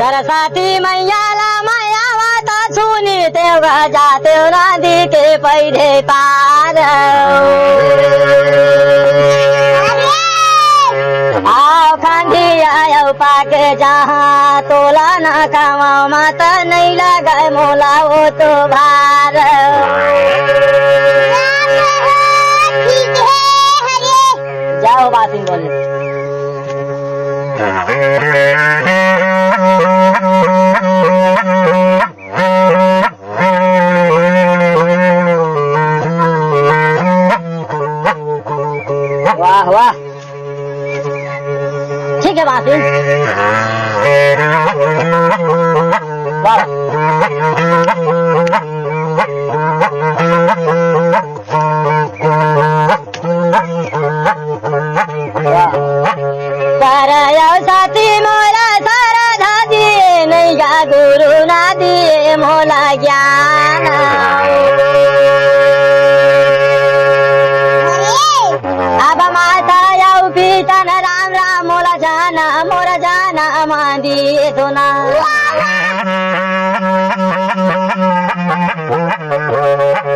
सरस्वती मैयाला माया माता सुनी तेव्हा जाते नदी के पैरे पार आओ खांदी आयो पाके जहाँ तोला न खाओ माता नहीं लगा मोला वो तो भार जाओ बासिंग बोले वाह वाह ठीक है बासिंग वाह साथी मोला सारा दिए नहीं गा गुरु ना दिए मोला ज्ञान अब माता याऊ पिता न राम राम मोला जाना मान दिए सुना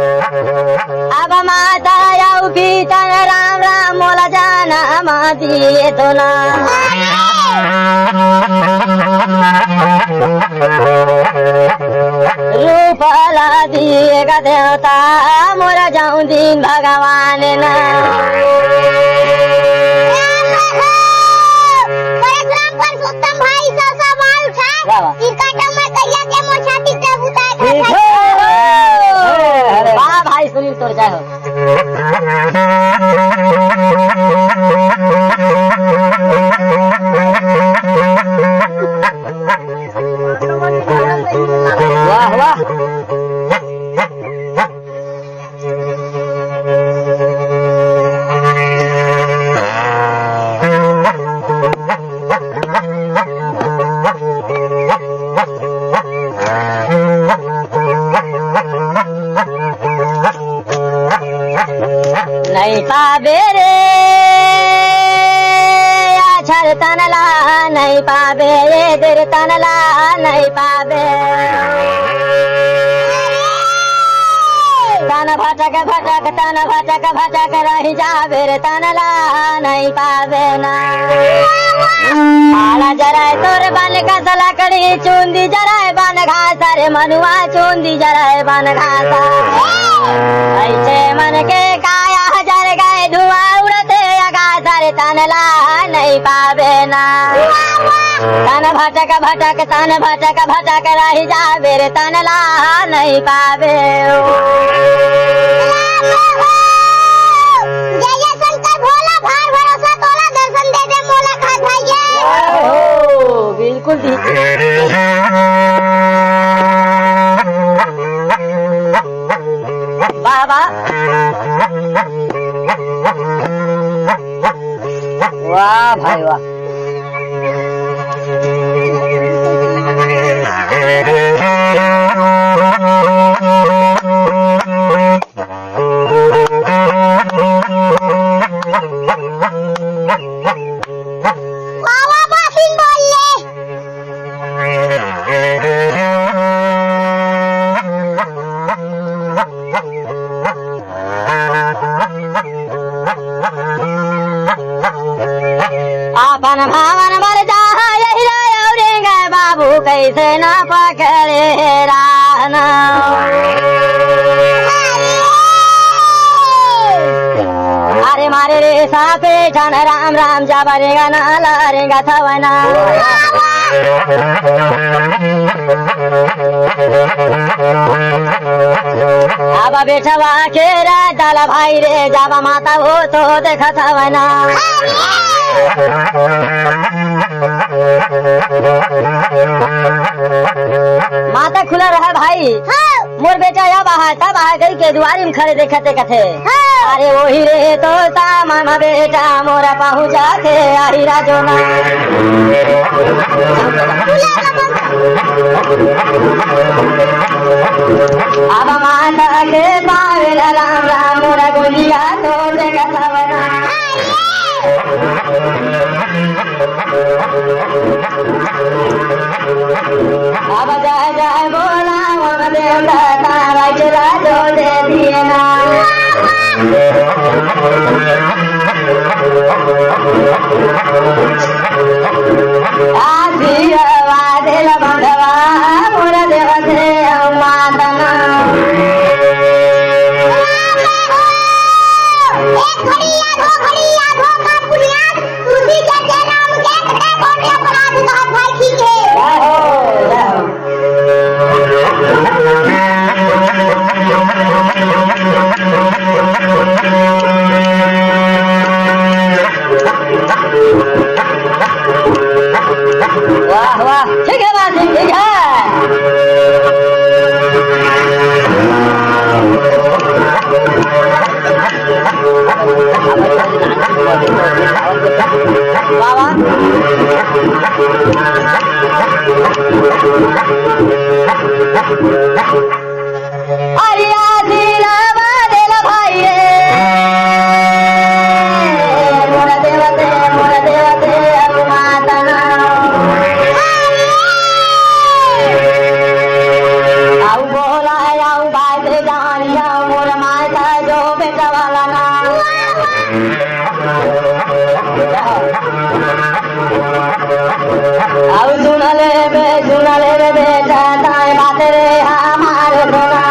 अब माता याऊ पिता न राम राम मोला जाना मान दिए सुना रूपला दिएगा देवता मोरा जाऊं दिन भगवान न वाह भाई सुनील तोड़ जाओ वाह वाह नहीं पाबे रे आछर तनला नहीं पाबे ये देर तनला नहीं पाबे तन भटक रही जाबे रे तनला नहीं पाबे ना आला जराए तोर बन कस लकड़ी चूंदी जराए बन घास रे मनुआ चूंदी जराए बन घासा ऐसे मन के काया जर गए धुआं उड़ते आकाश रे तनला नहीं पावे ना तन भटक रही जाबे रे तनला नहीं पावे बिल्कुल ठीक बाबा वाह भाई वाह अपन भावन मर जा बाबू कैसे न पकड़े राना अरे मारे रे सापे छन राम राम जा बरेगा ना लारेगा थवना अब बेटवा के डाल भाई रे जाबा माता हो तो देखा थवना माता खुला रहा भाई मोर बेटा या बाहर था बाहर गई के दुआरी में खड़े देखते कथे अरे वही रे तो सामान बेटा मोरा पहुँचा के आही राजोना अब माता के पावे राम राम मोरा गोलिया तो देखा अब जय जय बोला मन देवता तारा चला जो दे दिए ना आशीर्वाद भगवा मोर देवते मातना वाह वाह ठीक है बात ठीक है वाह अरिया दिला बादल भाई मोर देवते मातना आउ बोला आउ बात जानिया मोर माता जो बेटा वाला ना आउ सुनले बे बेटा ताई बात रे हमार सोना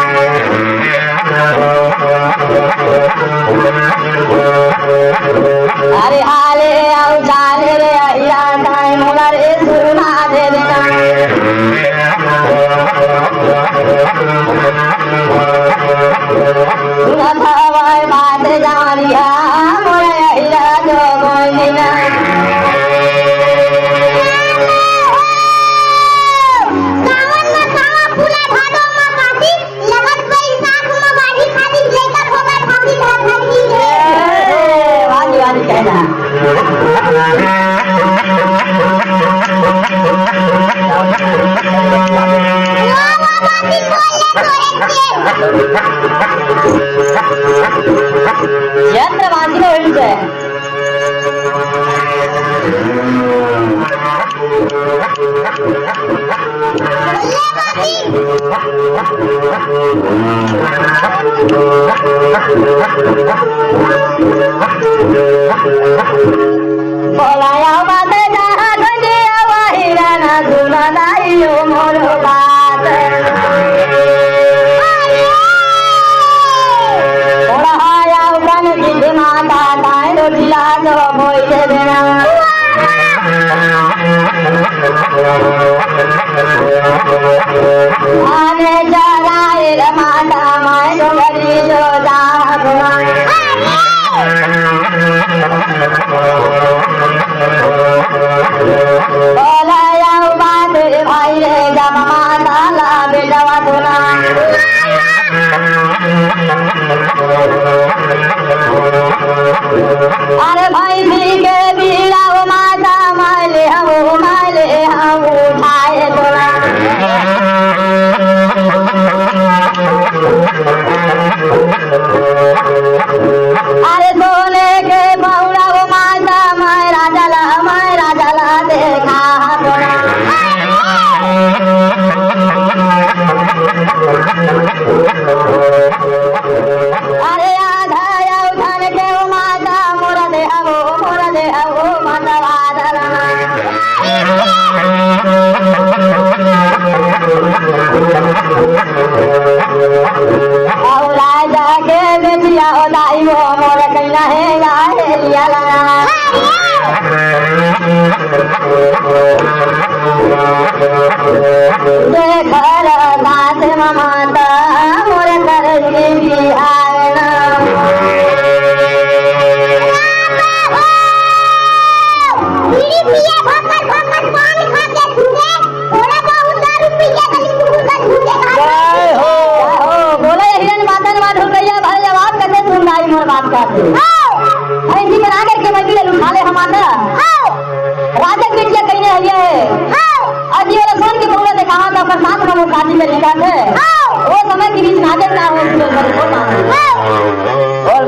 अरे हाले आउ जाने रे अहिया ताई मोला रे सुना दे देना सुना भाई बात जानिया मोला अहिया जो कोई ना यंत्र वांचलो इनसे बोलाया बात जहाँ गंजिया वही रहना सुना नहीं हो मोर बात बोलाया उगन जिद माता ताई रोटिला जो बोई दे देना आने जगाए रे माता माय डोगरी जो जा बोलाया बात रे भाई रे जब माता ला बेटवा सुना अरे भाई जी के बीड़ा माता माले हम उठाए सुना अरे सोने के बहुड़ा माता मैं राजा ला देखा अरे आधा उठन के माता मोर दे वो माता वादला राजा के बेटिया हो दाई वो मोर कैला है गाए लिया लगा देखर दास माता मोर कर की आना बात करते ऐसी बना करके मंदिर उठा ले हम आना राजा बेटिया कहने है अजी वाला सोन के बहुड़ा दिखावा था पर साथ में वो काजी में लिखा थे वो समय के बीच नाटक ना हो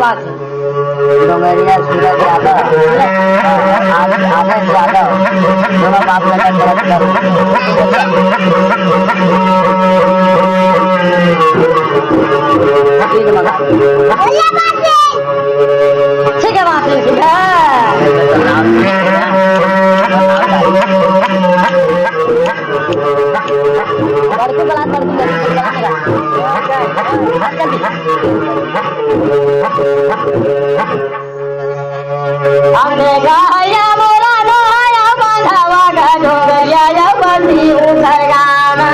बात डोंगरिया सूरज यादव आनंद यादव दोनों बाप लगा तरफ करो ठीक मगा ठीक है बात ठीक है लड़की बला हमने गाया मोरा नया बांधवा का डोगरिया या बंदी सरगाना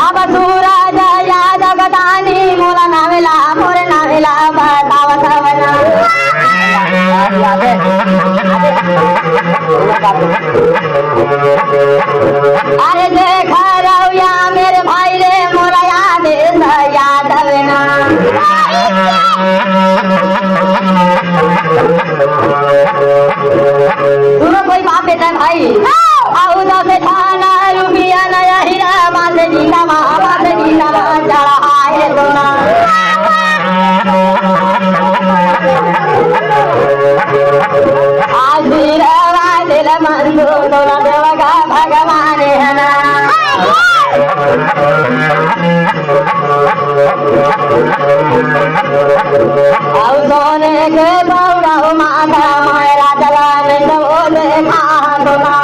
अब सूरज या जगदानी मोला नावेला मोरे नावेला बतावा सबना अरे देखा रहुया मेरे भाई रे मोरा याद यादव ना सुनो कोई बाप बेटा भाई आओ ना से थाना रुपया नया हीरा माते जीता चढ़ा है सोना आज रवा दिल मंदू सोना देवगा भगवान है ना आओ सोने के बौड़ा माता मायरा चला में बोले खा सोना